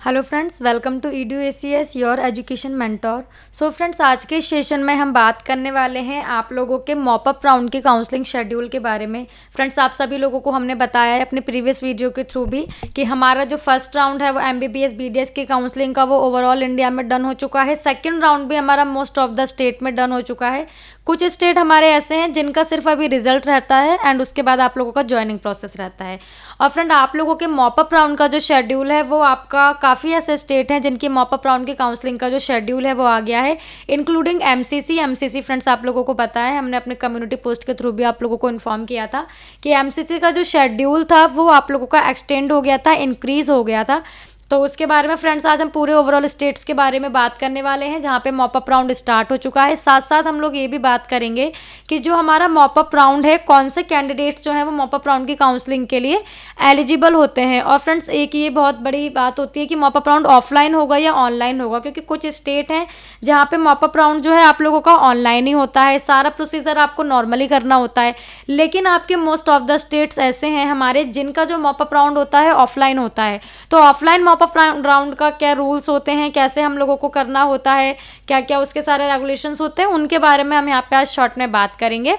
Hello friends, welcome to EDU-ACS your education mentor. So friends, आज के session में हम बात करने वाले हैं आप लोगों के मॉपअप राउंड के काउंसलिंग शेड्यूल के बारे में। फ्रेंड्स, आप सभी लोगों को हमने बताया है अपने प्रीवियस वीडियो के थ्रू भी कि हमारा जो फर्स्ट राउंड है वो MBBS BDS की काउंसलिंग का वो ओवरऑल इंडिया में डन हो चुका है। सेकेंड राउंड भी हमारा मोस्ट ऑफ द स्टेट में डन हो चुका है। कुछ स्टेट हमारे ऐसे हैं जिनका सिर्फ अभी रिजल्ट रहता है एंड उसके बाद आप लोगों का ज्वाइनिंग प्रोसेस रहता है। और फ्रेंड, आप लोगों के मॉपअप राउंड का जो शेड्यूल है वो आपका काफ़ी ऐसे स्टेट हैं जिनकी मॉपअप राउंड की काउंसलिंग का जो शेड्यूल है वो आ गया है, इंक्लूडिंग MCC। फ्रेंड्स, आप लोगों को पता है, हमने अपने कम्युनिटी पोस्ट के थ्रू भी आप लोगों को इन्फॉर्म किया था कि MCC का जो शेड्यूल था वो आप लोगों का एक्सटेंड हो गया था, इंक्रीज़ हो गया था। तो उसके बारे में फ्रेंड्स आज हम पूरे ओवरऑल स्टेट्स के बारे में बात करने वाले हैं जहाँ पे मॉपअप राउंड स्टार्ट हो चुका है। साथ साथ हम लोग ये भी बात करेंगे कि जो हमारा मॉपअप राउंड है, कौन से कैंडिडेट्स जो हैं वो मॉपअप राउंड की काउंसलिंग के लिए एलिजिबल होते हैं। और फ्रेंड्स, एक ये बहुत बड़ी बात होती है कि मॉपअप राउंड ऑफलाइन होगा या ऑनलाइन होगा, क्योंकि कुछ स्टेट हैं जहाँ पे मॉपअप राउंड जो है आप लोगों का ऑनलाइन ही होता है, सारा प्रोसीजर आपको नॉर्मली करना होता है। लेकिन आपके मोस्ट ऑफ द स्टेट्स ऐसे हैं हमारे जिनका जो मॉपअप राउंड होता है ऑफलाइन होता है। तो ऑफलाइन मॉपअप राउंड का क्या रूल्स होते हैं, कैसे हम लोगों को करना होता है, क्या क्या उसके सारे रेगुलेशंस होते हैं, उनके बारे में हम यहाँ पे आज शॉर्ट में बात करेंगे।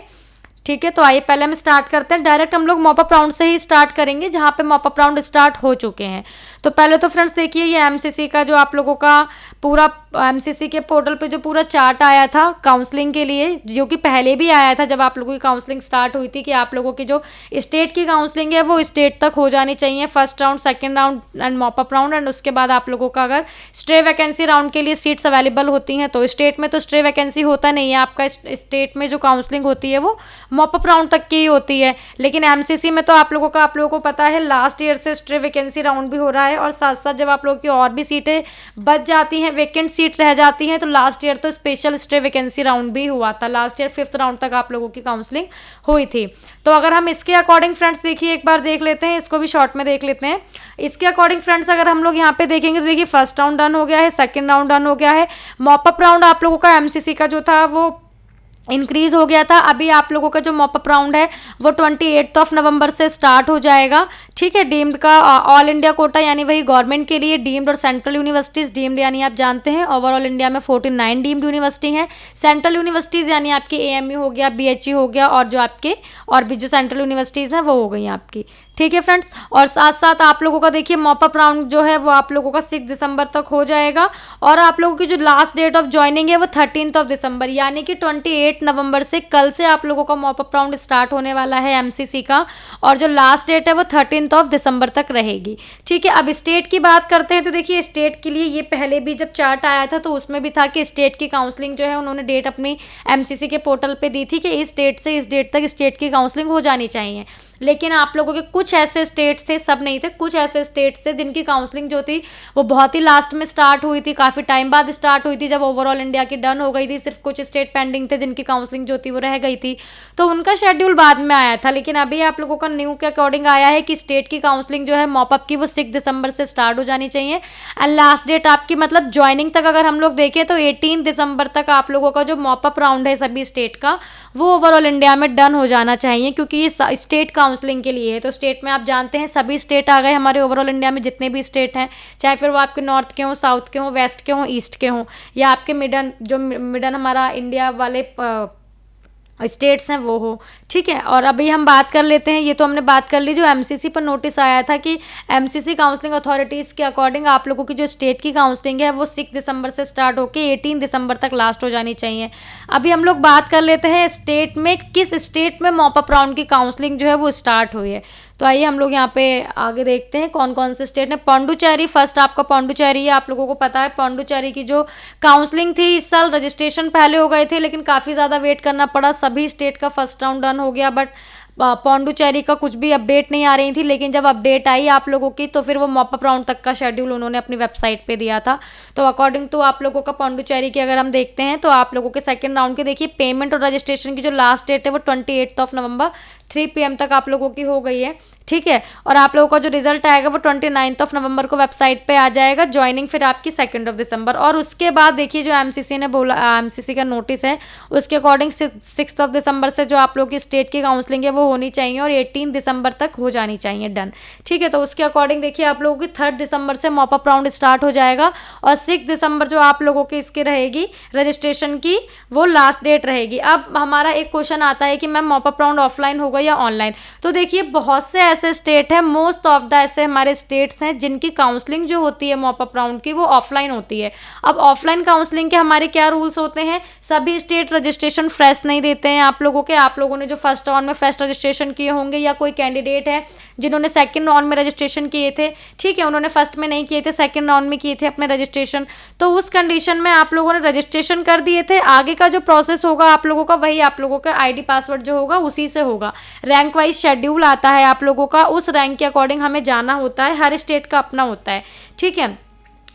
ठीक है, तो आइए पहले हम स्टार्ट करते हैं। डायरेक्ट हम लोग मॉपअप राउंड से ही स्टार्ट करेंगे जहाँ पे मॉपअप राउंड स्टार्ट हो चुके हैं। तो पहले तो फ्रेंड्स देखिए, ये MCC का जो आप लोगों का पूरा MCC के पोर्टल पे जो पूरा चार्ट आया था काउंसलिंग के लिए, जो कि पहले भी आया था जब आप लोगों की काउंसलिंग स्टार्ट हुई थी, कि आप लोगों की जो स्टेट की काउंसलिंग है वो स्टेट तक हो जानी चाहिए, first round, second round and mop up round. And उसके बाद आप लोगों का अगर स्ट्रे वैकेंसी राउंड के लिए सीट्स अवेलेबल होती हैं, तो स्टेट में तो स्ट्रे वैकेंसी होता नहीं है आपका, स्टेट में जो काउंसलिंग होती है वो मॉपअप राउंड तक की ही होती है। लेकिन MCC में तो आप लोगों को पता है लास्ट ईयर से स्ट्रे वैकेंसी राउंड भी हो रहा है। और साथ साथ जब आप लोगों की और भी सीटें बच जाती हैं, वेकेंट सीट रह जाती हैं, तो लास्ट ईयर तो स्पेशल स्ट्रे वैकेंसी राउंड भी हुआ था। लास्ट ईयर 5th राउंड तक आप लोगों की काउंसलिंग हुई थी। तो अगर हम इसके अकॉर्डिंग फ्रेंड्स देखिए, एक बार देख लेते हैं, इसको भी शॉर्ट में देख लेते हैं। इसके अकॉर्डिंग फ्रेंड्स अगर हम लोग यहाँ पे देखेंगे तो देखिए, फर्स्ट राउंड डन हो गया है, सेकेंड राउंड डन हो गया है। मॉपअप राउंड आप लोगों का MCC का जो था वो इंक्रीज हो गया था। अभी आप लोगों का जो मॉपअप राउंड है वो 28 नवंबर से स्टार्ट हो जाएगा। ठीक है, डीम्ड का ऑल इंडिया कोटा, यानी वही गवर्नमेंट के लिए डीम्ड और सेंट्रल यूनिवर्सिटीज़। डीम्ड यानी आप जानते हैं ओवरऑल इंडिया में 49 डीम्ड यूनिवर्सिटी हैं। सेंट्रल यूनिवर्सिटीज़ यानी आपकी AMU हो गया, BHU हो गया, और जो आपके और भी जो सेंट्रल यूनिवर्सिटीज़ हैं वो हो गई आपकी। ठीक है फ्रेंड्स, और साथ साथ आप लोगों का देखिए मॉपअप राउंड जो है वो आप लोगों का 6 दिसंबर तक हो जाएगा। और आप लोगों की जो लास्ट डेट ऑफ ज्वाइनिंग है वो 13 दिसंबर, यानी कि 28 नवंबर से कल से आप लोगों का मॉपअप राउंड स्टार्ट होने वाला है MCC का। और जो लास्ट डेट है वो 13 दिसंबर तक रहेगी। ठीक है, अब स्टेट की बात करते हैं। तो देखिए, स्टेट के लिए ये पहले भी जब चार्ट आया था तो उसमें भी था कि स्टेट की काउंसलिंग जो है उन्होंने डेट अपनी MCC के पोर्टल पे दी थी कि इस डेट से इस डेट तक स्टेट की काउंसलिंग हो जानी चाहिए। लेकिन आप लोगों के कुछ ऐसे स्टेट्स थे, सब नहीं थे, कुछ ऐसे स्टेट्स थे जिनकी काउंसलिंग जो थी वो बहुत ही लास्ट में स्टार्ट हुई थी, काफ़ी टाइम बाद स्टार्ट हुई थी, जब ओवरऑल इंडिया की डन हो गई थी। सिर्फ कुछ स्टेट पेंडिंग थे जिनकी काउंसलिंग जो थी वो रह गई थी, तो उनका शेड्यूल बाद में आया था। लेकिन अभी आप लोगों का न्यू के अकॉर्डिंग आया है कि स्टेट की काउंसलिंग जो है मॉपअप की वो 6 दिसंबर से स्टार्ट हो जानी चाहिए। एंड लास्ट डेट आपकी मतलब ज्वाइनिंग तक अगर हम लोग देखें तो 18 दिसंबर तक आप लोगों का जो मॉपअप राउंड है सभी स्टेट का वो ओवरऑल इंडिया में डन हो जाना चाहिए, क्योंकि ये स्टेट काउंसलिंग के लिए है। तो स्टेट में आप जानते हैं सभी स्टेट आ गए हमारे ओवरऑल इंडिया में, जितने भी स्टेट हैं, चाहे फिर वो आपके नॉर्थ के हों, साउथ के हों, वेस्ट के हों, ईस्ट के हों, या आपके मिडन हमारा इंडिया वाले स्टेट्स हैं वो हो। ठीक है, और अभी हम बात कर लेते हैं, ये तो हमने बात कर ली, जो MCC पर नोटिस आया था कि MCC काउंसलिंग अथॉरिटीज़ के अकॉर्डिंग आप लोगों की जो स्टेट की काउंसलिंग है वो 6 दिसंबर से स्टार्ट होकर 18 दिसंबर तक लास्ट हो जानी चाहिए। अभी हम लोग बात कर लेते हैं स्टेट में, किस स्टेट में मॉपअप राउंड की काउंसलिंग जो है वो स्टार्ट हुई है। तो आइए हम लोग यहाँ पे आगे देखते हैं कौन कौन से स्टेट हैं। पौंडुचेरी फर्स्ट, आपका पौंडुचेरी है। आप लोगों को पता है पौंडुचेरी की जो काउंसलिंग थी, इस साल रजिस्ट्रेशन पहले हो गए थे लेकिन काफ़ी ज़्यादा वेट करना पड़ा। सभी स्टेट का फर्स्ट राउंड डन हो गया, बट पौंडुचेरी का कुछ भी अपडेट नहीं आ रही थी। लेकिन जब अपडेट आई आप लोगों की तो फिर वो मॉपअप राउंड तक का शेड्यूल उन्होंने अपनी वेबसाइट पे दिया था। तो अकॉर्डिंग टू आप लोगों का पौंडुचेरी की अगर हम देखते हैं तो आप लोगों के सेकंड राउंड के देखिए पेमेंट और रजिस्ट्रेशन की जो लास्ट डेट है वो 28 नवंबर 3 PM तक आप लोगों की हो गई है। ठीक है। और आप लोगों का जो रिजल्ट आएगा वो 29 नवंबर को वेबसाइट पे आ जाएगा। ज्वाइनिंग फिर आपकी 2 दिसंबर। और उसके बाद देखिए जो एमसीसी ने बोला, एमसीसी का नोटिस है उसके अकॉर्डिंग 6 दिसंबर से जो आप लोग की स्टेट की काउंसलिंग है वो होनी चाहिए और 18 दिसंबर तक हो जानी चाहिए डन, ठीक है। तो उसके अकॉर्डिंग देखिए आप लोगों की 3 दिसंबर से मॉप अप राउंड स्टार्ट हो जाएगा और 6 दिसंबर जो आप लोगों की इसकी रहेगी रजिस्ट्रेशन की वो लास्ट डेट रहेगी। अब हमारा एक क्वेश्चन आता है कि ma'am mop up round offline होगा या ऑनलाइन। तो देखिए बहुत से ऐसे स्टेट हैं, मोस्ट ऑफ द ऐसे हमारे स्टेट्स हैं जिनकी काउंसलिंग जो होती है मॉप अप राउंड की वो ऑफलाइन होती है। अब ऑफलाइन काउंसलिंग के हमारे क्या रूल्स होते हैं, सभी स्टेट रजिस्ट्रेशन फ्रेश नहीं देते हैं आप लोगों के। आप लोगों ने जो फर्स्ट राउंड में फ्रेश रजिस्ट्रेशन किए होंगे या कोई कैंडिडेट है जिन्होंने सेकंड राउंड में रजिस्ट्रेशन किए थे, ठीक है, उन्होंने फर्स्ट में नहीं किए थे, सेकंड राउंड में किए थे अपने रजिस्ट्रेशन, तो उस कंडीशन में आप लोगों ने रजिस्ट्रेशन कर दिए थे। आगे का जो प्रोसेस होगा आप लोगों का वही आप लोगों का आईडी पासवर्ड जो होगा उसी से होगा। रैंक वाइज शेड्यूल आता है आप लोगों का, उस रैंक के अकॉर्डिंग हमें जाना होता है, हर स्टेट का अपना होता है, ठीक है।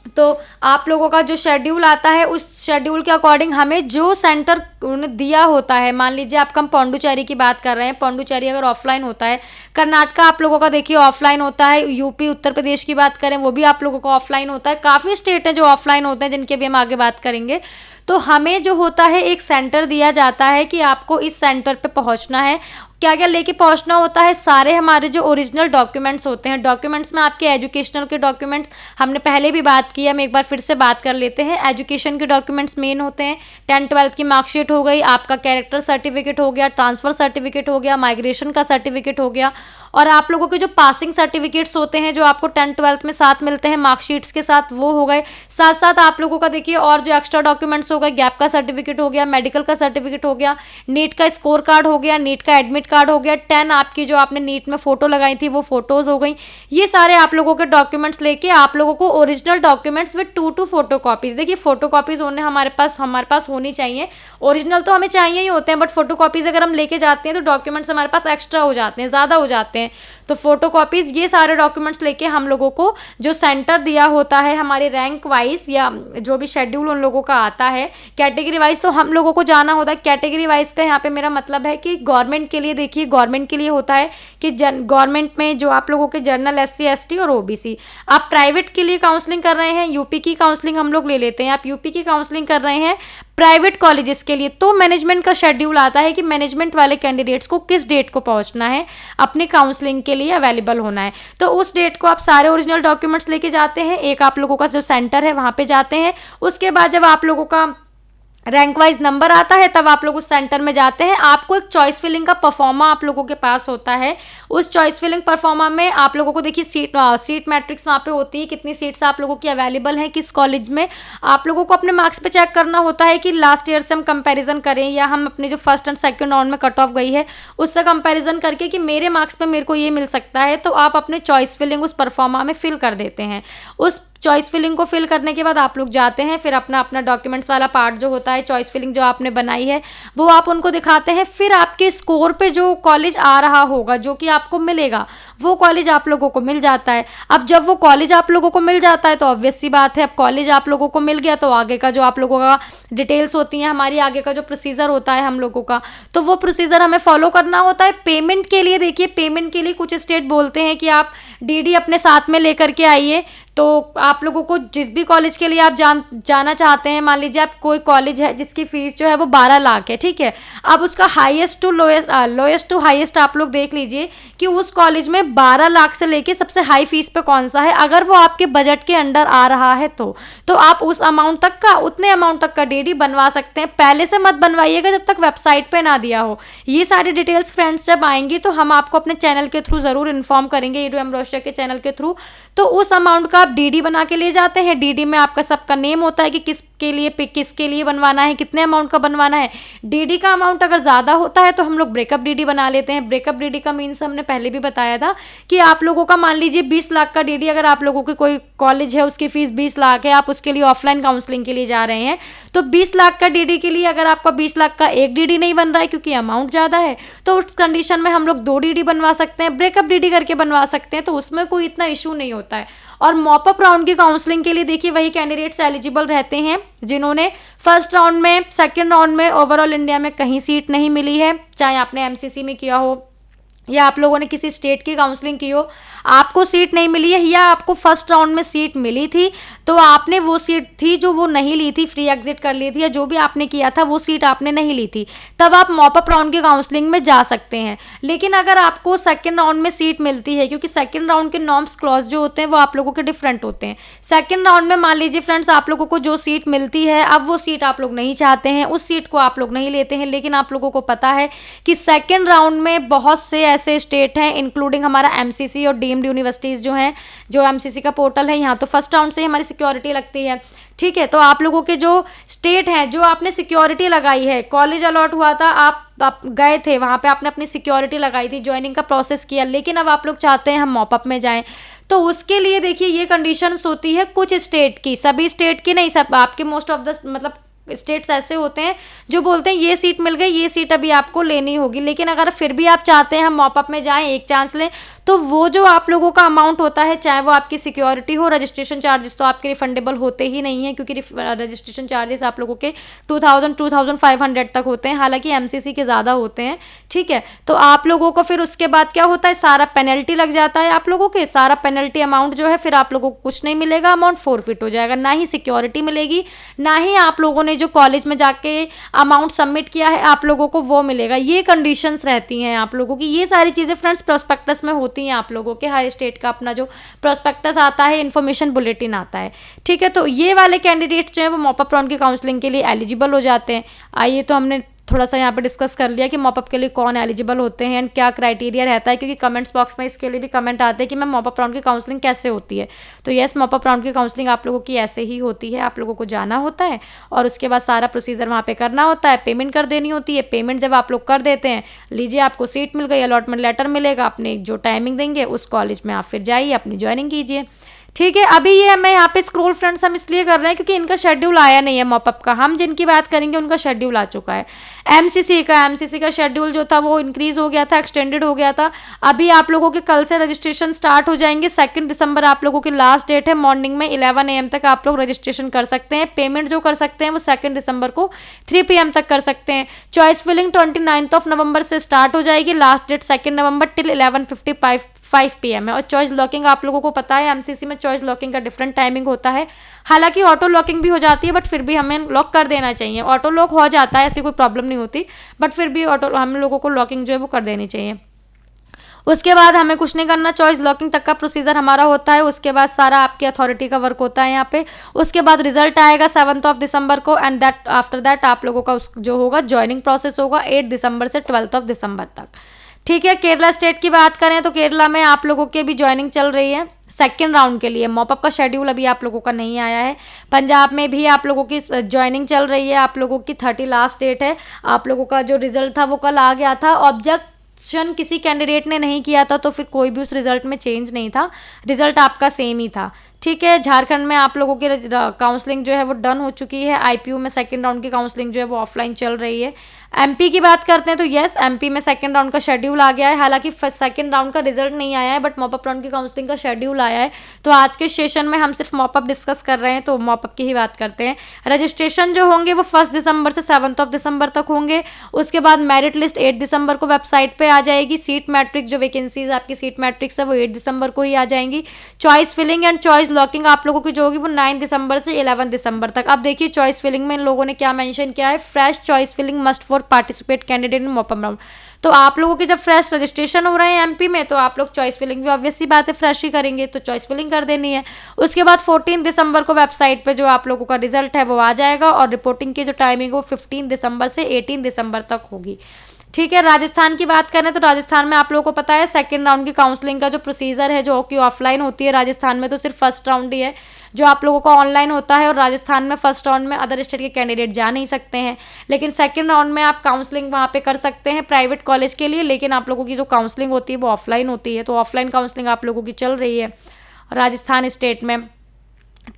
तो आप लोगों का जो शेड्यूल आता है उस शेड्यूल के अकॉर्डिंग हमें जो सेंटर उन्हें दिया होता है, मान लीजिए आपका हम पौंडुचेरी की बात कर रहे हैं, पौंडुचेरी अगर ऑफलाइन होता है, कर्नाटका आप लोगों का देखिए ऑफलाइन होता है, यूपी उत्तर प्रदेश की बात करें वो भी आप लोगों का ऑफलाइन होता है, काफ़ी स्टेट हैं जो ऑफलाइन होते हैं जिनके भी हम आगे बात करेंगे। तो हमें जो होता है एक सेंटर दिया जाता है कि आपको इस सेंटर पे पहुंचना है। क्या क्या लेके पहुंचना होता है, सारे हमारे जो ओरिजिनल डॉक्यूमेंट्स होते हैं, डॉक्यूमेंट्स में आपके एजुकेशनल के डॉक्यूमेंट्स हमने पहले भी बात की, हम एक बार फिर से बात कर लेते हैं। एजुकेशन के डॉक्यूमेंट्स मेन होते हैं, 10th-12th की मार्कशीट हो गई, आपका कैरेक्टर सर्टिफिकेट हो गया, ट्रांसफ़र सर्टिफिकेट हो गया, माइग्रेशन का सर्टिफिकेट हो गया, और आप लोगों के जो पासिंग सर्टिफिकेट्स होते हैं जो आपको 10th-12th में साथ मिलते हैं मार्कशीट्स के साथ, वो हो गए। साथ साथ आप लोगों का देखिए और जो एक्स्ट्रा डॉक्यूमेंट्स हो गए, गैप का सर्टिफिकेट हो गया, मेडिकल का सर्टिफिकेट हो गया, नीट का स्कोर कार्ड हो गया, नीट का एडमिट कार्ड हो गया, 10 आपकी जो आपने नीट में फोटो लगाई थी वो फोटोज हो गई। ये सारे आप लोगों के डॉक्यूमेंट्स लेके आप लोगों को original documents with 2 photo copies, देखिए फोटो कॉपीज होने हमारे पास होनी चाहिए। ओरिजिनल तो हमें चाहिए ही होते हैं, बट फोटो कॉपीज अगर हम लेके जाते हैं तो डॉक्यूमेंट्स हमारे पास एक्स्ट्रा हो जाते हैं, ज़्यादा हो जाते हैं। तो फोटो कॉपीज ये सारे डॉक्यूमेंट्स लेके हम लोगों को जो सेंटर दिया होता है हमारे रैंक वाइज या जो भी शेड्यूल उन लोगों का आता है कैटेगरी वाइज, तो हम लोगों को जाना होता है। कैटेगरी वाइज का यहाँ पे मेरा मतलब है कि गवर्नमेंट के लिए, देखिए गवर्नमेंट के लिए होता है कि गवर्नमेंट में जो आप लोगों के जनरल, एससी, एसटी और ओबीसी। आप प्राइवेट के लिए काउंसलिंग कर रहे हैं, यूपी की काउंसलिंग हम लोग ले लेते हैं, आप यूपी की काउंसलिंग कर रहे हैं प्राइवेट कॉलेजेस के लिए, तो मैनेजमेंट का शेड्यूल आता है कि मैनेजमेंट वाले कैंडिडेट्स को किस डेट को पहुंचना है, अपनी काउंसलिंग के लिए अवेलेबल होना है। तो उस डेट को आप सारे ओरिजिनल डॉक्यूमेंट्स लेके जाते हैं, एक आप लोगों का जो सेंटर है वहाँ पे जाते हैं। उसके बाद जब आप लोगों का रैंक वाइज नंबर आता है तब आप लोग उस सेंटर में जाते हैं। आपको एक चॉइस फिलिंग का परफॉर्मा आप लोगों के पास होता है। उस चॉइस फिलिंग परफॉर्मा में आप लोगों को देखिए सीट मैट्रिक्स वहाँ पे होती है, कितनी सीट्स आप लोगों की अवेलेबल हैं किस कॉलेज में। आप लोगों को अपने मार्क्स पे चेक करना होता है कि लास्ट ईयर से हम कंपैरिजन करें या हम अपने जो फर्स्ट एंड सेकंड राउंड में कट ऑफ गई है उससे कंपैरिजन करके कि मेरे मार्क्स पे मेरे को ये मिल सकता है, तो आप अपने चॉइस फिलिंग उस परफॉर्मा में फिल कर देते हैं। उस चॉइस फिलिंग को फिल करने के बाद आप लोग जाते हैं, फिर अपना अपना डॉक्यूमेंट्स वाला पार्ट जो होता है, चॉइस फिलिंग जो आपने बनाई है वो आप उनको दिखाते हैं। फिर आपके स्कोर पे जो कॉलेज आ रहा होगा, जो कि आपको मिलेगा, वो कॉलेज आप लोगों को मिल जाता है। अब जब वो कॉलेज आप लोगों को मिल जाता है तो ऑब्वियस सी बात है, अब कॉलेज आप लोगों को मिल गया तो आगे का जो आप लोगों का डिटेल्स होती हैं, हमारी आगे का जो प्रोसीजर होता है हम लोगों का, तो वो प्रोसीजर हमें फॉलो करना होता है। पेमेंट के लिए देखिए, पेमेंट के लिए कुछ स्टेट बोलते हैं कि आप डीडी अपने साथ में लेकर के आइए। तो आप लोगों को जिस भी कॉलेज के लिए आप जाना चाहते हैं, मान लीजिए आप कोई कॉलेज है जिसकी फीस जो है वो 12 लाख है, ठीक है, अब उसका highest to lowest to highest आप लोग देख लीजिए कि उस कॉलेज में 12 लाख से लेके सबसे हाई फीस पे कौन सा है। अगर वो आपके बजट के अंडर आ रहा है तो आप उस अमाउंट तक का, उतने अमाउंट तक का डीडी बनवा सकते हैं। पहले से मत बनवाइएगा जब तक वेबसाइट पे ना दिया हो। ये सारी डिटेल्स फ्रेंड्स जब आएंगी तो हम आपको अपने चैनल के थ्रू ज़रूर इन्फॉर्म करेंगे, ईडू एम रोस्टर के चैनल के थ्रू। तो उस अमाउंट का आप डीडी बना के ले जाते हैं। डीडी में आपका सबका नेम होता है कि किसके लिए बनवाना है, कितने अमाउंट का बनवाना है। डीडी का अमाउंट अगर ज़्यादा होता है तो हम लोग ब्रेकअप डीडी बना लेते हैं। ब्रेकअप डीडी का मीन्स हमने पहले भी बताया था कि आप लोगों का मान लीजिए 20 लाख का डीडी, अगर आप लोगों की कोई कॉलेज है उसकी फीस 20 लाख है, आप उसके लिए ऑफलाइन काउंसलिंग के लिए जा रहे हैं, तो 20 लाख का डीडी के लिए अगर आपका 20 लाख का एक डीडी नहीं बन रहा है क्योंकि अमाउंट ज़्यादा है, तो उस कंडीशन में हम लोग 2 डीडी बनवा सकते हैं, ब्रेकअप डीडी करके बनवा सकते हैं, तो उसमें कोई इतना इशू नहीं होता है। और मॉप अप राउंड की काउंसलिंग के लिए देखिए वही कैंडिडेट्स एलिजिबल रहते हैं जिन्होंने फर्स्ट राउंड में, सेकंड राउंड में ओवरऑल इंडिया में कहीं सीट नहीं मिली है, चाहे आपने एमसीसी में किया हो, या आप लोगों ने किसी स्टेट की काउंसलिंग की हो, आपको सीट नहीं मिली है, या आपको फर्स्ट राउंड में सीट मिली थी तो आपने वो सीट थी जो वो नहीं ली थी, फ्री एग्जिट कर ली थी, या जो भी आपने किया था वो सीट आपने नहीं ली थी, तब आप मॉपअप राउंड की काउंसलिंग में जा सकते हैं। लेकिन अगर आपको सेकेंड राउंड में सीट मिलती है, क्योंकि सेकेंड राउंड के नॉर्म्स क्लॉज जो होते हैं वो आप लोगों के डिफरेंट होते हैं। सेकेंड राउंड में मान लीजिए फ्रेंड्स आप लोगों को जो सीट मिलती है, अब वो सीट आप लोग नहीं चाहते हैं, उस सीट को आप लोग नहीं लेते हैं, लेकिन आप लोगों को पता है कि सेकेंड राउंड में बहुत से ऐसे स्टेट हैं इंक्लूडिंग हमारा एमसीसी और डीम्ड यूनिवर्सिटीज़ जो हैं, जो एमसीसी का पोर्टल है, यहाँ तो फर्स्ट राउंड से ही हमारी सिक्योरिटी लगती है। ठीक है, तो आप लोगों के जो स्टेट हैं, जो आपने सिक्योरिटी लगाई है, कॉलेज अलॉट हुआ था, आप गए थे वहाँ पे, आपने अपनी सिक्योरिटी लगाई थी, ज्वाइनिंग का प्रोसेस किया, लेकिन अब आप लोग चाहते हैं हम मॉपअप में जाएं, तो उसके लिए देखिए ये कंडीशंस होती है कुछ स्टेट की, सभी स्टेट की नहीं, सब आपके मोस्ट ऑफ द मतलब स्टेट्स ऐसे होते हैं जो बोलते हैं ये सीट मिल गई, ये सीट अभी आपको लेनी होगी। लेकिन अगर फिर भी आप चाहते हैं हम मॉपअप में जाएं, एक चांस लें, तो वो जो आप लोगों का अमाउंट होता है, चाहे वो आपकी सिक्योरिटी हो, रजिस्ट्रेशन चार्जेस तो आपके रिफंडेबल होते ही नहीं है, क्योंकि रजिस्ट्रेशन चार्जेस आप लोगों के 2500 तक होते हैं, हालांकि एमसीसी के ज़्यादा होते हैं। ठीक है, तो आप लोगों को फिर उसके बाद क्या होता है, सारा पेनल्टी लग जाता है आप लोगों के, सारा पेनल्टी अमाउंट जो है फिर आप लोगों को कुछ नहीं मिलेगा, अमाउंट फोरफिट हो जाएगा, ना ही सिक्योरिटी मिलेगी, ना ही आप लोगों ने जो कॉलेज में जाके अमाउंट सबमिट किया है आप लोगों को वो मिलेगा। ये कंडीशंस रहती हैं आप लोगों की, ये सारी चीज़ें फ्रेंड्स प्रोस्पेक्टस में होती हैं आप लोगों के, हर स्टेट का अपना जो प्रोस्पेक्टस आता है, इन्फॉर्मेशन बुलेटिन आता है। ठीक है, तो ये वाले कैंडिडेट्स जो है वो मॉपअप राउंड की काउंसलिंग के लिए एलिजिबल हो जाते हैं। आइए तो हमने थोड़ा सा यहाँ पे डिस्कस कर लिया कि मॉपअप के लिए कौन एलिजिबल होते हैं एंड क्या क्राइटेरिया रहता है, क्योंकि कमेंट्स बॉक्स में इसके लिए भी कमेंट आते हैं कि मैम मॉपअप राउंड की काउंसलिंग कैसे होती है। तो यस, मॉपअप राउंड की काउंसलिंग आप लोगों की ऐसे ही होती है, आप लोगों को जाना होता है और उसके बाद सारा प्रोसीजर वहाँ पे करना होता है, पेमेंट कर देनी होती है। पेमेंट जब आप लोग कर देते हैं, लीजिए आपको सीट मिल गई, अलॉटमेंट लेटर मिलेगा, अपने जो टाइमिंग देंगे उस कॉलेज में आप फिर जाइए, अपनी ज्वाइनिंग कीजिए। ठीक है, अभी ये मैं यहाँ पे स्क्रॉल फ्रेंड्स हम इसलिए कर रहे हैं क्योंकि इनका शेड्यूल आया नहीं है मॉपअप का, हम जिनकी बात करेंगे उनका शेड्यूल आ चुका है। एमसीसी का शेड्यूल जो था वो इंक्रीज हो गया था, एक्सटेंडेड हो गया था। अभी आप लोगों के कल से रजिस्ट्रेशन स्टार्ट हो जाएंगे, 2 दिसंबर आप लोगों की लास्ट डेट है, मॉर्निंग में 11 AM तक आप लोग रजिस्ट्रेशन कर सकते हैं। पेमेंट जो कर सकते हैं वो 2 दिसंबर को 3 PM तक कर सकते हैं। चॉइस फिलिंग 29 नवंबर से स्टार्ट हो जाएगी, लास्ट डेट 2 नवंबर टिल 11:55 PM है। और चॉइस लॉकिंग आप लोगों को पता है एमसीसी में चॉइस लॉकिंग का डिफरेंट टाइमिंग होता है, हालांकि ऑटो लॉकिंग भी हो जाती है, बट फिर भी हमें लॉक कर देना चाहिए। ऑटो लॉक हो जाता है, ऐसी कोई प्रॉब्लम नहीं होती, बट फिर भी ऑटो हम लोगों को लॉकिंग जो है वो कर देनी चाहिए। उसके बाद हमें कुछ नहीं करना, चॉइस लॉकिंग तक का प्रोसीजर हमारा होता है, उसके बाद सारा आपकी अथॉरिटी का वर्क होता है यहाँ पे। उसके बाद रिजल्ट आएगा 7 दिसंबर को, एंड दैट आफ्टर दैट आप लोगों का जो होगा ज्वाइनिंग प्रोसेस होगा 8 दिसंबर से 12 दिसंबर तक। ठीक है, केरला स्टेट की बात करें तो केरला में आप लोगों की अभी ज्वाइनिंग चल रही है सेकेंड राउंड के लिए, मॉपअप का शेड्यूल अभी आप लोगों का नहीं आया है। पंजाब में भी आप लोगों की ज्वाइनिंग चल रही है, आप लोगों की 30 लास्ट डेट है। आप लोगों का जो रिजल्ट था वो कल आ गया था, ऑब्जेक्शन किसी कैंडिडेट ने नहीं किया था, तो फिर कोई भी उस रिजल्ट में चेंज नहीं था, रिजल्ट आपका सेम ही था। ठीक है, झारखंड में आप लोगों की काउंसलिंग जो है वो डन हो चुकी है। आईपीयू में सेकंड राउंड की काउंसलिंग जो है वो ऑफलाइन चल रही है। एमपी की बात करते हैं तो यस, एमपी में सेकंड राउंड का शेड्यूल आ गया है, हालांकि सेकंड राउंड का रिजल्ट नहीं आया है, बट मॉपअप राउंड की काउंसलिंग का शेड्यूल आया है। तो आज के सेशन में हम सिर्फ मॉपअप डिस्कस कर रहे हैं, तो मॉपअप की ही बात करते हैं। रजिस्ट्रेशन जो होंगे वो 1 दिसंबर से 7 दिसंबर तक होंगे। उसके बाद मेरिट लिस्ट 8 दिसंबर को वेबसाइट पर आ जाएगी। सीट मैट्रिक्स जो वैकेंसीज आपकी सीट मैट्रिक्स है वो 8 दिसंबर को ही आ जाएंगी। Choice filling and choice locking आप लोगों की जो होगी वो 9 दिसंबर से 11 दिसंबर तक। अब देखिए चॉइस फिलिंग में इन लोगों ने क्या मेंशन किया है, fresh choice filling must for participate candidate in mop up round. तो आप लोगों के जब फ्रेश रजिस्ट्रेशन हो रहे हैं एमपी में, तो आप लोग चॉइस फिलिंग भी ऑब्वियस सी बात है फ्रेश ही करेंगे, तो चॉइस फिलिंग कर देनी है। उसके बाद 14 दिसंबर को वेबसाइट पे जो आप लोगों का रिजल्ट है वो आ जाएगा, और रिपोर्टिंग की जो टाइमिंग वो 15 दिसंबर से 18 दिसंबर तक होगी। ठीक है, राजस्थान की बात करें तो राजस्थान में आप लोगों को पता है सेकंड राउंड की काउंसलिंग का जो प्रोसीजर है जो कि ऑफलाइन होती है, राजस्थान में तो सिर्फ फर्स्ट राउंड ही है जो आप लोगों का ऑनलाइन होता है। और राजस्थान में फर्स्ट राउंड में अदर स्टेट के कैंडिडेट जा नहीं सकते हैं, लेकिन सेकंड राउंड में आप काउंसलिंग वहाँ पे कर सकते हैं प्राइवेट कॉलेज के लिए, लेकिन आप लोगों की जो काउंसलिंग होती है वो ऑफलाइन होती है। तो ऑफलाइन काउंसलिंग आप लोगों की चल रही है राजस्थान स्टेट में।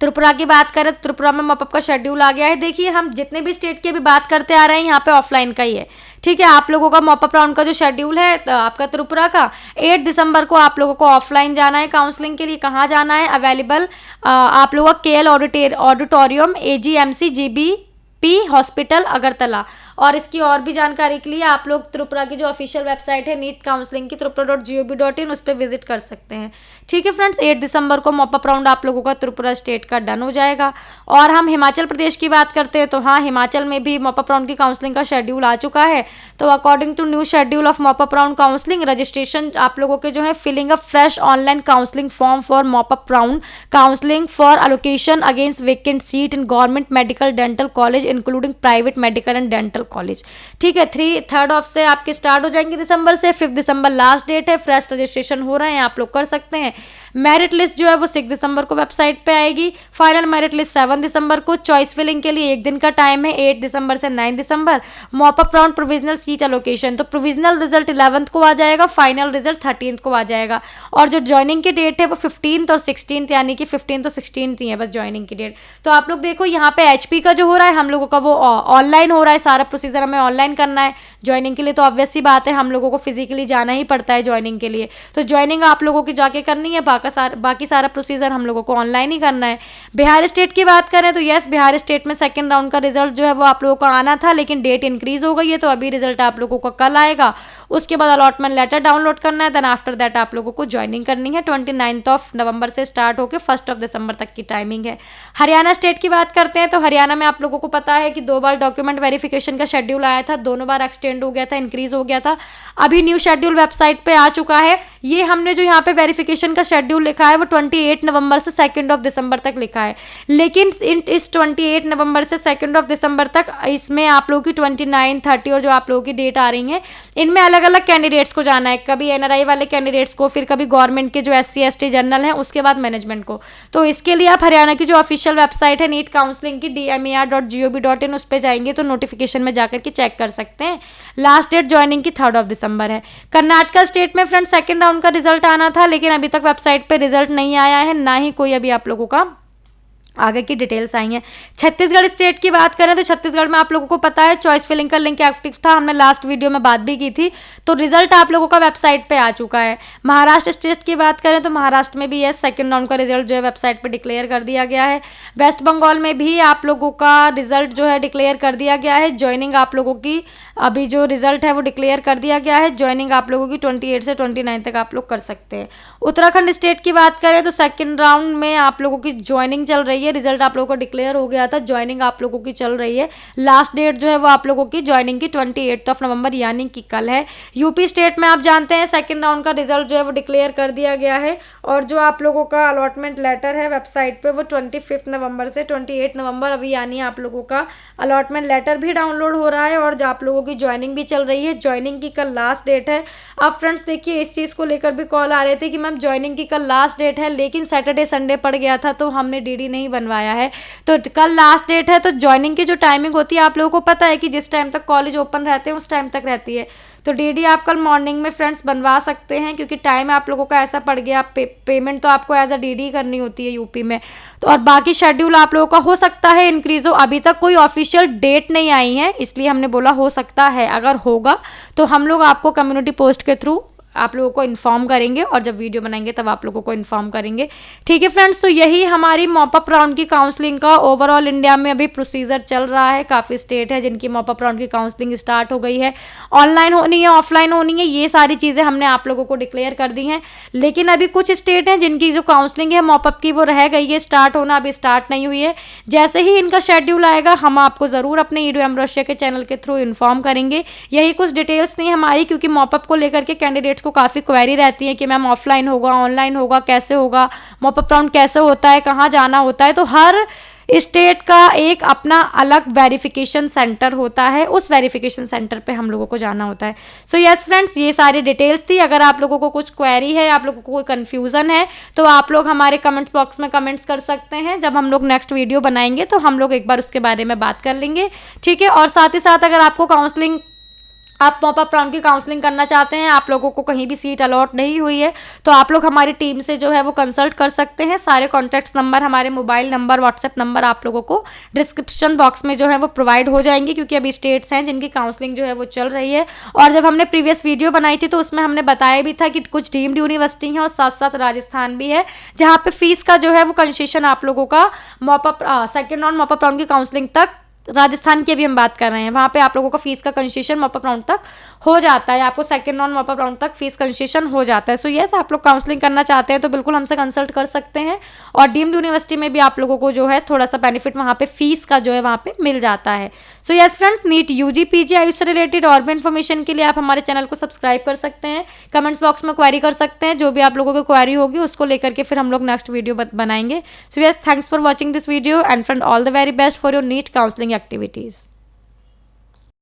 त्रिपुरा की बात करें तो त्रिपुरा में मॉपअप का शेड्यूल आ गया है। देखिए हम जितने भी स्टेट की अभी बात करते आ रहे हैं यहाँ पे ऑफलाइन का ही है। ठीक है, आप लोगों का मॉपअप राउंड का जो शेड्यूल है तो आपका त्रिपुरा का 8 दिसंबर को आप लोगों को ऑफलाइन जाना है काउंसलिंग के लिए। कहाँ जाना है, अवेलेबल आप लोगों का KL auditorium AGMC GBP hospital Agartala. और इसकी और भी जानकारी के लिए आप लोग त्रिपुरा की जो ऑफिशियल वेबसाइट है नीट काउंसलिंग की tripura.gov.in उस पर विजिट कर सकते हैं। ठीक है फ्रेंड्स, 8 दिसंबर को मॉपअप राउंड आप लोगों का त्रिपुरा स्टेट का डन हो जाएगा। और हम हिमाचल प्रदेश की बात करते हैं तो हाँ, हिमाचल में भी मॉपअप राउंड की काउंसलिंग का शेड्यूल आ चुका है। तो according to new schedule of mop up round counselling, registration आप लोगों के जो है filling a fresh online counselling form for mop up round counselling for allocation against vacant seat in government medical dental college including private medical and dental college. ठीक है, 3 of से आपके start हो जाएंगे दिसंबर से। 5 दिसंबर लास्ट डेट है, फ्रेश रजिस्ट्रेशन हो रहे हैं, आप लोग कर सकते हैं। मेरिट लिस्ट जो है वो 6 दिसंबर को वेबसाइट पे आएगी। फाइनल मेरिट लिस्ट 7 दिसंबर को। चॉइस फिलिंग के लिए 1 दिन का टाइम है, 8 दिसंबर से 9 दिसंबर। Mop up round provisional seat allocation, तो प्रोविजनल रिजल्ट 11th को आ जाएगा, फाइनल रिजल्ट 13th को आ जाएगा। और जो ज्वाइनिंग की डेट है वो 15th और 16th, यानी कि 15th और 16th ही है बस ज्वाइनिंग की डेट। तो आप लोग देखो यहाँ पे HP का जो हो रहा है हम लोगों का वो ऑनलाइन हो रहा है, सारा प्रोसीजर हमें ऑनलाइन करना है ज्वाइनिंग के लिए। तो ऑब्वियस सी बात है, हम लोगों को फिजिकली जाना ही पड़ता है ज्वाइनिंग के लिए। तो ज्वाइनिंग आप लोगों की जाके करनी है, बाकी सारा प्रोसीजर हम लोगों को ऑनलाइन ही करना है। बिहार स्टेट की बात करें तो यस, बिहार स्टेट में सेकंड राउंड का रिजल्ट जो है वो आप लोगों को आना था, लेकिन डेट इंक्रीज हो गई है, तो अभी रिजल्ट आप लोगों को कल आएगा। उसके बाद अलॉटमेंट लेटर डाउनलोड करना है, देन आफ्टर दैट आप लोगों को ज्वाइनिंग करनी है। 29 ऑफ नवंबर से स्टार्ट होकर 1 ऑफ दिसंबर तक की टाइमिंग है। हरियाणा स्टेट की बात करते हैं तो हरियाणा में आप लोगों को पता है कि 2 बार डॉक्यूमेंट वेरिफिकेशन का शेड्यूल आया था, दोनों बार एक्सटेंड हो गया था, इंक्रीज हो गया था। अभी न्यू शेड्यूल वेबसाइट पे आ चुका है। ये हमने जो यहाँ पे वेरिफिकेशन का शेड्यूल लिखा है वो 28 नवंबर से 2 ऑफ दिसंबर तक लिखा है, लेकिन इस 28 नवंबर से 2 ऑफ दिसंबर तक इसमें आप लोगों की 29, 30 और जो आप लोगों की डेट आ रही हैं, इनमें अलग अलग कैंडिडेट्स को जाना है। कभी NRI वाले कैंडिडेट्स को, फिर कभी गवर्नमेंट के जो SC ST जनरल हैं, उसके बाद मैनेजमेंट को। तो इसके लिए आप हरियाणा की जो ऑफिशियल वेबसाइट है नीट काउंसलिंग की dmer.gov.in उस पर जाएंगे तो नोटिफिकेशन में जाकर के चेक कर सकते हैं। लास्ट डेट ज्वाइनिंग की 3 ऑफ दिसंबर है। कर्नाटका स्टेट में फ्रेंड सेकंड राउंड का रिजल्ट आना था, लेकिन अभी तक वेबसाइट पे रिजल्ट नहीं आया है, ना ही कोई अभी आप लोगों का आगे की डिटेल्स आई हैं। छत्तीसगढ़ स्टेट की बात करें तो छत्तीसगढ़ में आप लोगों को पता है चॉइस फिलिंग का लिंक एक्टिव था, हमने लास्ट वीडियो में बात भी की थी। तो रिजल्ट आप लोगों का वेबसाइट पे आ चुका है। महाराष्ट्र स्टेट की बात करें तो महाराष्ट्र में भी यस, सेकंड राउंड का रिजल्ट जो है वेबसाइट पे डिक्लेयर कर दिया गया है। वेस्ट बंगाल में भी आप लोगों का रिजल्ट जो है डिक्लेयर कर दिया गया है। ज्वाइनिंग आप लोगों की अभी जो रिजल्ट है वो डिक्लेयर कर दिया गया है। ज्वाइनिंग आप लोगों की 28 से 29 तक आप लोग कर सकते हैं। उत्तराखंड स्टेट की बात करें तो सेकंड राउंड में आप लोगों की ज्वाइनिंग चल रही है। रिजल्ट आप लोगों को डिक्लेयर हो गया था, ज्वाइनिंग आप लोगों की चल रही है। लास्ट डेट जो है वो आप लोगों की ज्वाइनिंग की 28 ऑफ नवंबर यानी कि कल है। यूपी स्टेट में आप जानते हैं सेकंड राउंड का रिजल्ट जो है वो डिक्लेयर कर दिया गया है, और जो आप लोगों का अलॉटमेंट लेटर है वेबसाइट पे वो 25 नवंबर से 28 नवंबर अभी यानी आप लोगों का अलॉटमेंट लेटर भी डाउनलोड हो रहा है, और जो आप लोगों की ज्वाइनिंग भी चल रही है। ज्वाइनिंग की कल लास्ट डेट है। अब फ्रेंड्स देखिए, इस चीज़ को लेकर भी कॉल आ रहे थे कि मैम ज्वाइनिंग की कल लास्ट डेट है, लेकिन सैटरडे संडे पड़ गया था तो हमने DD नहीं बनवाया है। तो कल लास्ट डेट है, तो ज्वाइनिंग की जो टाइमिंग होती है आप लोगों को पता है कि जिस टाइम तक कॉलेज ओपन रहते हैं उस टाइम तक रहती है। तो DD आप कल मॉर्निंग में फ्रेंड्स बनवा सकते हैं, क्योंकि टाइम आप लोगों का ऐसा पड़ गया। पेमेंट तो आपको एज अ DD करनी होती है यूपी में। तो और बाकी शेड्यूल आप लोगों का हो सकता है इंक्रीज हो, अभी तक कोई ऑफिशियल डेट नहीं आई है, इसलिए हमने बोला हो सकता है। अगर होगा तो हम लोग आपको कम्युनिटी पोस्ट के थ्रू आप लोगों को इन्फॉर्म करेंगे, और जब वीडियो बनाएंगे तब आप लोगों को इन्फॉर्म करेंगे। ठीक है फ्रेंड्स, तो यही हमारी मॉपअप राउंड की काउंसलिंग का ओवरऑल इंडिया में अभी प्रोसीजर चल रहा है। काफ़ी स्टेट है जिनकी मॉपअप राउंड की काउंसलिंग स्टार्ट हो गई है। ऑनलाइन होनी है, ऑफलाइन होनी है, ये सारी चीज़ें हमने आप लोगों को डिक्लेयर कर दी हैं। लेकिन अभी कुछ स्टेट हैं जिनकी जो काउंसलिंग है मॉपअप की वो रह गई है, स्टार्ट होना अभी स्टार्ट नहीं हुई है। जैसे ही इनका शेड्यूल आएगा हम आपको ज़रूर अपने EDU रशिया के चैनल के थ्रू इन्फॉर्म करेंगे। यही कुछ डिटेल्स थी हमारी, क्योंकि मॉपअप को लेकर के कैंडिडेट्स को काफ़ी क्वेरी रहती है कि मैम ऑफलाइन होगा, ऑनलाइन होगा, कैसे होगा, मॉपअप राउंड कैसे होता है, कहाँ जाना होता है। तो हर स्टेट का एक अपना अलग वेरिफिकेशन सेंटर होता है, उस वेरिफिकेशन सेंटर पे हम लोगों को जाना होता है। सो यस फ्रेंड्स, ये सारी डिटेल्स थी। अगर आप लोगों को कुछ क्वेरी है, आप लोगों को कोई कन्फ्यूज़न है, तो आप लोग हमारे कमेंट्स बॉक्स में कमेंट्स कर सकते हैं। जब हम लोग नेक्स्ट वीडियो बनाएंगे तो हम लोग एक बार उसके बारे में बात कर लेंगे। ठीक है, और साथ ही साथ अगर आपको काउंसलिंग, आप मॉपअप राउंड की काउंसलिंग करना चाहते हैं, आप लोगों को कहीं भी सीट अलॉट नहीं हुई है, तो आप लोग हमारी टीम से जो है वो कंसल्ट कर सकते हैं। सारे कॉन्टैक्ट्स नंबर, हमारे मोबाइल नंबर, व्हाट्सएप नंबर आप लोगों को डिस्क्रिप्शन बॉक्स में जो है वो प्रोवाइड हो जाएंगे, क्योंकि अभी स्टेट्स हैं जिनकी काउंसलिंग जो है वो चल रही है। और जब हमने प्रीवियस वीडियो बनाई थी तो उसमें हमने बताया भी था कि कुछ डीम्ड यूनिवर्सिटी हैं और साथ साथ राजस्थान भी है, जहाँ पे फीस का जो है वो कंसेशन आप लोगों का mop up second round mop up round की काउंसलिंग तक राजस्थान की अभी हम बात कर रहे हैं, वहाँ पे आप लोगों का फीस का कंसेशन मॉप अप राउंड तक हो जाता है, आपको second round mop up round तक फीस कंसेशन हो जाता है। सो यस, आप लोग काउंसलिंग करना चाहते हैं तो बिल्कुल हमसे कंसल्ट कर सकते हैं। और डीम्ड यूनिवर्सिटी में भी आप लोगों को जो है थोड़ा सा बेनिफिट वहाँ पे फीस का जो है वहाँ पे मिल जाता है। So yes friends, NEET UG PG AYUSH से रिलेटेड और भी इन्फॉर्मेशन के लिए आप हमारे चैनल को सब्सक्राइब कर सकते हैं, कमेंट्स बॉक्स में क्वेरी कर सकते हैं, जो भी आप लोगों की क्वेरी होगी उसको लेकर के फिर हम लोग नेक्स्ट वीडियो बनाएंगे। So yes, thanks for watching this video and friend all the very best for your NEET counselling activities.